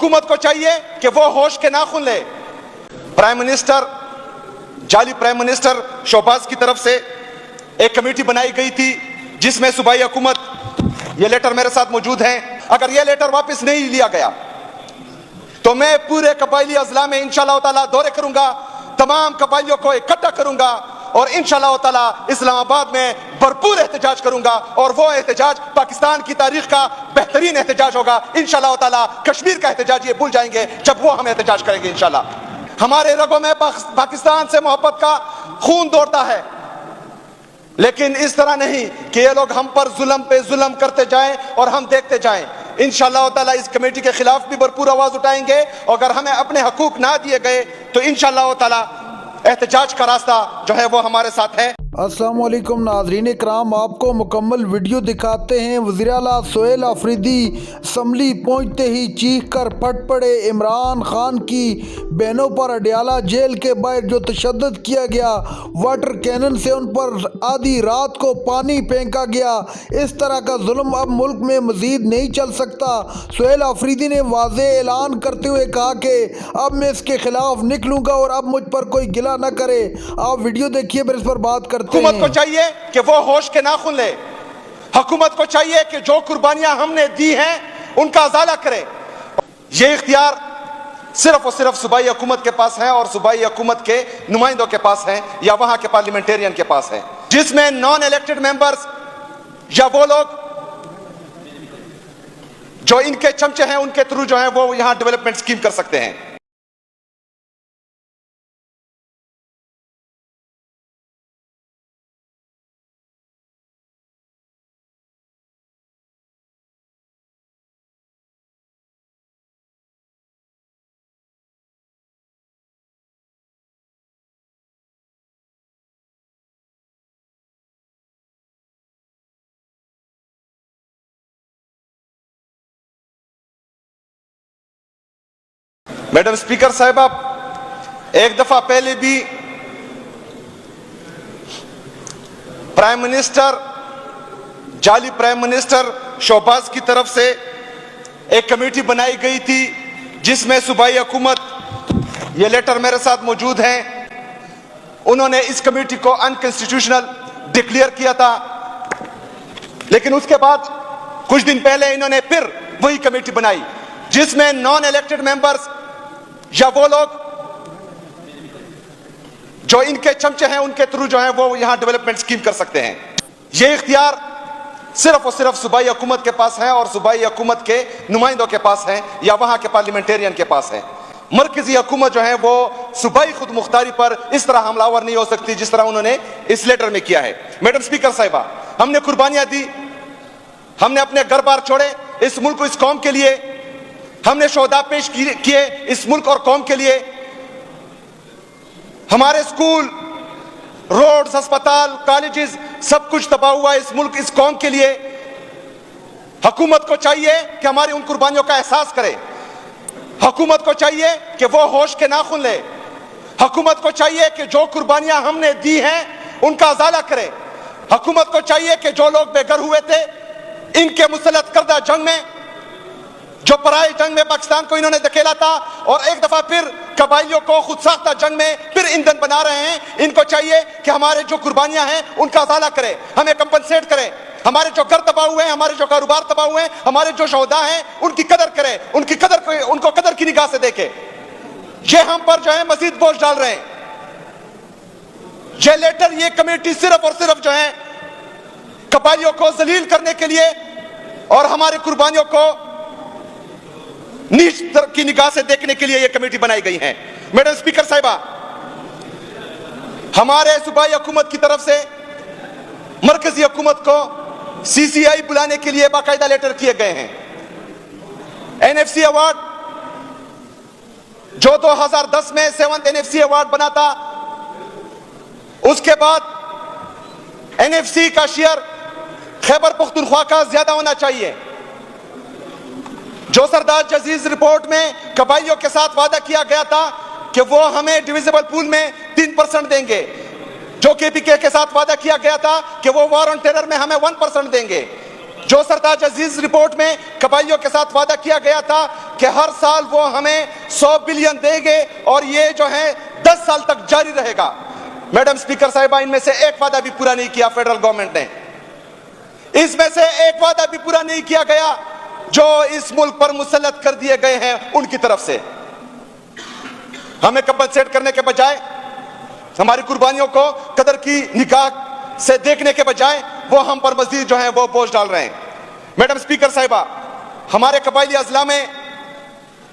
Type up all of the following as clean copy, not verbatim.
हुकूमत को चाहिए कि वो होश के नाखून ले। प्राइम मिनिस्टर, जाली प्राइम मिनिस्टर शहबाज की तरफ से एक कमेटी बनाई गई थी जिसमें सूबाई हुकूमत, ये लेटर मेरे साथ मौजूद हैं, अगर ये लेटर वापस नहीं लिया गया तो मैं पूरे कबायली अजला में इंशाअल्लाह ताला दौरे करूंगा, तमाम कबायलियों को इकट्ठा करूंगा और इंशाअल्लाह ताला इस्लामाबाद में भरपूर एहतजाज करूंगा और वो एहतजाज पाकिस्तान की तारीख का बेहतरीन एहतजाज होगा। इंशाअल्लाह ताला कश्मीर का एहतजाज ये भूल जाएंगे जब वो हम एहतजाज करेंगे इंशाअल्लाह। हमारे रगों में पाकिस्तान से मोहब्बत का खून दौड़ता है, लेकिन इस तरह नहीं कि ये लोग हम पर जुल्म पे जुल्म करते जाएं और हम देखते जाएं। इंशाअल्लाह ताला इस कमेटी के खिलाफ भी भरपूर आवाज उठाएंगे और अगर हमें अपने हकूक ना दिए गए तो इंशाअल्लाह ताला एहतजाज का रास्ता जो है वो हमारे साथ है। अस्सलाम वालेकुम नाज़रीन इकराम, आपको मुकम्मल वीडियो दिखाते हैं। वज़ीर आला सोहेल आफरीदी असम्बली पहुँचते ही चीख कर फट पड़े। इमरान खान की बहनों पर अडयाला जेल के बाहर जो तशद्दुद किया गया, वाटर कैनन से उन पर आधी रात को पानी फेंका गया, इस तरह का जुल्म अब मुल्क में मज़ीद नहीं चल सकता। सोहेल आफरीदी ने वाज़े ऐलान करते हुए कहा कि अब मैं इसके खिलाफ निकलूँगा और अब मुझ पर कोई गिला न करे। आप वीडियो देखिए, फिर इस पर बात करते। हुकूमत को चाहिए कि वो होश के नाखून ले। हुकूमत को चाहिए कि जो कुर्बानियां हमने दी हैं उनका अजाला करे। ये इख्तियार सिर्फ और सिर्फ सूबाई हुकूमत के पास है और सूबाई हुकूमत के नुमाइंदों के पास है या वहां के पार्लियामेंटेरियन के पास है, जिसमें नॉन इलेक्टेड मेंबर्स या वो लोग जो इनके चमचे हैं उनके थ्रू जो है वो यहां डेवलपमेंट स्कीम कर सकते हैं। मैडम स्पीकर साहिबा, एक दफा पहले भी प्राइम मिनिस्टर, जाली प्राइम मिनिस्टर शहबाज की तरफ से एक कमेटी बनाई गई थी जिसमें सूबाई हुकूमत, ये लेटर मेरे साथ मौजूद हैं, उन्होंने इस कमेटी को अनकॉन्स्टिट्यूशनल डिक्लेयर किया था। लेकिन उसके बाद कुछ दिन पहले इन्होंने फिर वही कमेटी बनाई जिसमें नॉन इलेक्टेड मेंबर्स या वो लोग जो इनके चमचे हैं उनके थ्रू जो है वो यहां डेवलपमेंट स्कीम कर सकते हैं। ये इख्तियार सिर्फ और सिर्फ सूबाई हुकूमत के पास है और सूबाई हुकूमत के नुमाइंदों के पास है या वहां के पार्लियामेंटेरियन के पास है। मरकजी हुकूमत जो है वो सूबाई खुद मुख्तारी पर इस तरह हमलावर नहीं हो सकती जिस तरह उन्होंने इस लेटर में किया है। मैडम स्पीकर साहिबा, हमने कुर्बानियां दी, हमने अपने घर बार छोड़े इस मुल्क इस कौम के लिए, हमने शोहदा पेश किए इस मुल्क और कौम के लिए। हमारे स्कूल, रोड्स, अस्पताल, कॉलेजेस सब कुछ तबाह हुआ इस मुल्क इस कौम के लिए। हुकूमत को चाहिए कि हमारी उन कुर्बानियों का एहसास करे। हुकूमत को चाहिए कि वो होश के नाखून ले। हुकूमत को चाहिए कि जो कुर्बानियां हमने दी हैं उनका अजाला करे। हुकूमत को चाहिए कि जो लोग बेघर हुए थे इनके मुसल्लत करदा जंग में, जो पराई जंग में पाकिस्तान को इन्होंने धकेला था और एक दफा फिर कबायलियों को खुद साख्ता जंग में फिर ईंधन बना रहे हैं, इनको चाहिए कि हमारे जो कुर्बानियां हैं उनका अजाला करें, हमें कंपनसेट करें। हमारे जो घर तबाह हुए हैं, हमारे जो कारोबार तबाह हुए हैं, हमारे जो शोहदा हैं उनकी कदर करें, उनको कदर की निगाह से देखें। ये हम पर जो है मजीद बोझ डाल रहे हैं। ये लेटर, ये कमेटी सिर्फ और सिर्फ जो है कबायलियों को जलील करने के लिए और हमारी कुर्बानियों को नीच की निगाह से देखने के लिए यह कमेटी बनाई गई है। मैडम स्पीकर साहिबा, हमारे सूबाई हुकूमत की तरफ से मरकजी हुकूमत को सीसीआई बुलाने के लिए बाकायदा लेटर किए गए हैं। एनएफसी अवार्ड जो 2010 में 7th एनएफसी अवार्ड बना था, उसके बाद एनएफसी का शेयर खैबर पख्तूनख्वा का ज्यादा होना चाहिए। जो सरदार जजीज रिपोर्ट में कबायलियों के साथ वादा किया गया था कि वो हमें डिविजिबल पूल में 3% देंगे, जो केपीके के साथ वादा किया गया था कि वो वॉर ऑन टेरर में हमें 1% देंगे, जो सरताज अजीज रिपोर्ट में कबाइलियों के साथ वादा किया गया था कि हर साल वो हमें 100 बिलियन देंगे और ये जो है 10 साल तक जारी रहेगा। मैडम स्पीकर साहिबा, इनमें से एक वादा भी पूरा नहीं किया फेडरल गवर्नमेंट ने। इसमें से एक वादा भी पूरा नहीं किया गया जो इस मुल्क पर मुसल्लत कर दिए गए हैं उनकी तरफ से। हमें कंपनसेट करने के बजाय, हमारी कुर्बानियों को कदर की निगाह से देखने के बजाय वो हम पर मजीद जो है वो बोझ डाल रहे हैं। मैडम स्पीकर साहिबा, हमारे कबाइली अजला में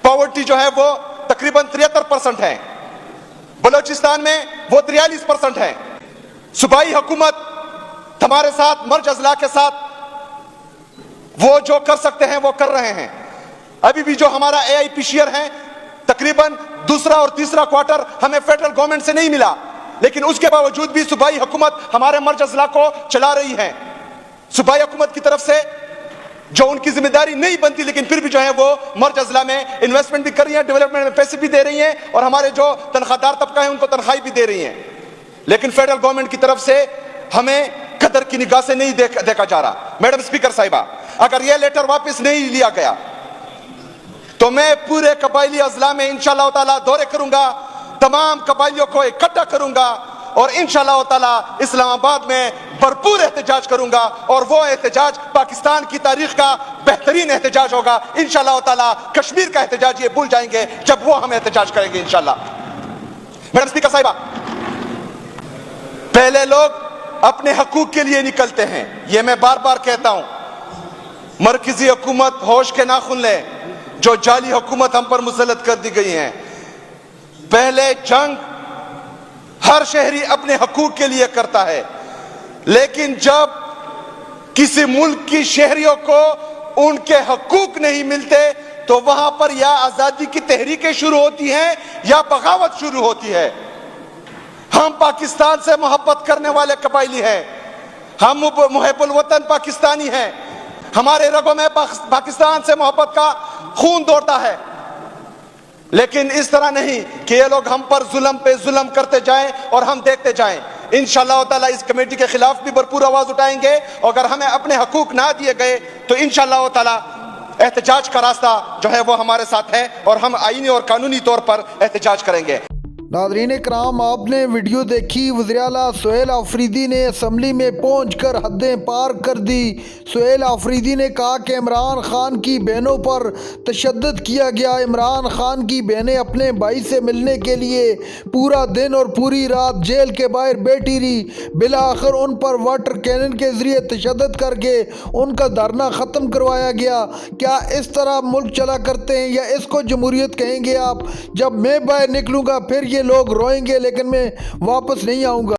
पॉवर्टी जो है वो तकरीबन 73% है, बलोचिस्तान में वो 43% है। सूबाई हुकूमत हमारे साथ, मर्ज अजला के साथ वो जो कर सकते हैं वो कर रहे हैं। अभी भी जो हमारा AIP है, तकरीबन दूसरा और तीसरा क्वार्टर हमें फेडरल गवर्नमेंट से नहीं मिला, लेकिन उसके बावजूद भी सूबाई हुकूमत हमारे मर्ज अजला को चला रही है। सूबाई हुकूमत की तरफ से जो उनकी जिम्मेदारी नहीं बनती, लेकिन फिर भी जो है वो मर्ज अजला में इन्वेस्टमेंट भी कर रही है, डेवलपमेंट में पैसे भी दे रही हैं और हमारे जो तनख्वाहदार तबका है उनको तनख्वाही भी दे रही हैं। लेकिन फेडरल गवर्नमेंट की तरफ से हमें कदर की निगाह से नहीं देखा जा रहा। मैडम स्पीकर साहिबा, अगर यह लेटर वापस नहीं लिया गया तो मैं पूरे कबाइली अजला में इंशाअल्लाह ताला दौरे करूंगा, तमाम कबाइलियों को इकट्ठा करूंगा और इंशाअल्लाह ताला इस्लामाबाद में भरपूर एहतजाज करूंगा और वो एहतजाज पाकिस्तान की तारीख का बेहतरीन एहतजाज होगा। इंशाअल्लाह ताला कश्मीर का एहतजाज ये भूल जाएंगे जब वो हम एहतजाज करेंगे इंशाअल्लाह। मैडम स्पीकर साहिबा, पहले लोग अपने हकूक के लिए निकलते हैं, ये मैं बार बार कहता हूं। मरकजी हुकूमत होश के नाखून ले, जो जाली हुकूमत हम पर मुसल्लत कर दी गई है। पहले जंग हर शहरी अपने हकूक के लिए करता है, लेकिन जब किसी मुल्क की शहरियों को उनके हकूक नहीं मिलते तो वहां पर या आजादी की तहरीकें शुरू होती हैं या बगावत शुरू होती है। हम पाकिस्तान से मोहब्बत करने वाले कबाइली हैं, हम मुहिब्बुल वतन पाकिस्तानी हैं, हमारे रगों में पाकिस्तान से मोहब्बत का खून दौड़ता है। लेकिन इस तरह नहीं कि ये लोग हम पर जुल्म पे जुल्म करते जाएं और हम देखते जाएं। इंशाअल्लाह ताला इस कमेटी के खिलाफ भी भरपूर आवाज उठाएंगे और अगर हमें अपने हकूक ना दिए गए तो इंशाअल्लाह ताला एहतजाज का रास्ता जो है वो हमारे साथ है और हम आईनी और कानूनी तौर पर एहतजाज करेंगे। नाज़रीन इकराम, आपने वीडियो देखी। वज़ीर आला सोहेल आफरीदी ने असम्बली में पहुंचकर हदें पार कर दी। सोहेल आफरीदी ने कहा कि इमरान खान की बहनों पर तशद्दुद किया गया। इमरान खान की बहनें अपने भाई से मिलने के लिए पूरा दिन और पूरी रात जेल के बाहर बैठी रही। बिलाखिर उन पर वाटर कैनन के ज़रिए तशद्दुद करके उनका धरना ख़त्म करवाया गया। क्या इस तरह मुल्क चला करते हैं या इसको जमहूरियत कहेंगे आप? जब मैं बाहर निकलूँगा फिर ये लोग रोएंगे, लेकिन मैं वापस नहीं आऊँगा।